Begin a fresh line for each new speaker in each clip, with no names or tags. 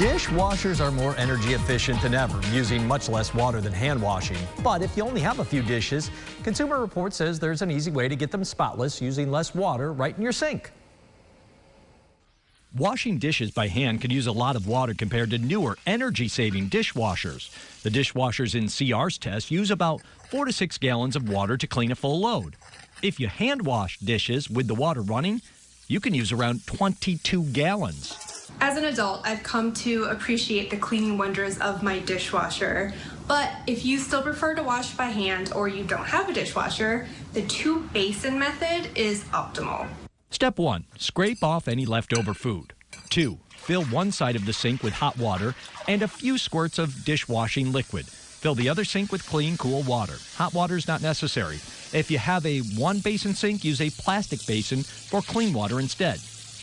Dishwashers are more energy efficient than ever, using much less water than hand washing. But if you only have a few dishes, Consumer Report says there's an easy way to get them spotless using less water right in your sink. Washing dishes by hand can use a lot of water compared to newer energy-saving dishwashers. The dishwashers in CR's test use about 4 to 6 gallons of water to clean a full load. If you hand wash dishes with the water running, you can use around 22 gallons.
As an adult, I've come to appreciate the cleaning wonders of my dishwasher. But if you still prefer to wash by hand or you don't have a dishwasher, the 2-basin method is optimal.
Step 1. Scrape off any leftover food. 2. Fill one side of the sink with hot water and a few squirts of dishwashing liquid. Fill the other sink with clean, cool water. Hot water is not necessary. If you have a 1-basin sink, use a plastic basin for clean water instead.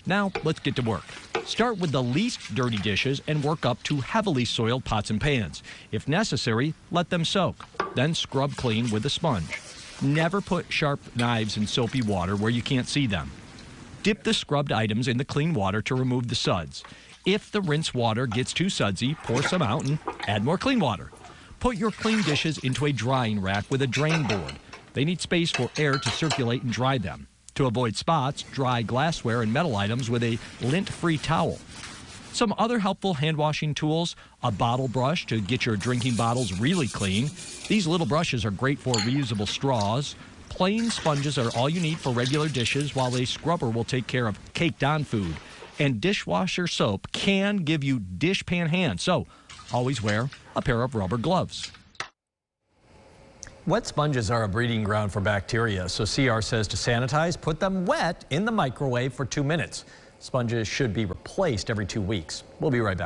Now, let's get to work. Start with the least dirty dishes and work up to heavily soiled pots and pans. If necessary, let them soak. Then scrub clean with a sponge. Never put sharp knives in soapy water where you can't see them. Dip the scrubbed items in the clean water to remove the suds. If the rinse water gets too sudsy, pour some out and add more clean water. Put your clean dishes into a drying rack with a drain board. They need space for air to circulate and dry them. To avoid spots, dry glassware and metal items with a lint-free towel. Some other helpful hand washing tools: a bottle brush to get your drinking bottles really clean. These little brushes are great for reusable straws. Plain sponges are all you need for regular dishes, while a scrubber will take care of caked-on food. And dishwasher soap can give you dishpan hands, so always wear a pair of rubber gloves. Wet sponges are a breeding ground for bacteria, so CR says to sanitize, put them wet in the microwave for 2 minutes. Sponges should be replaced every 2 weeks. We'll be right back.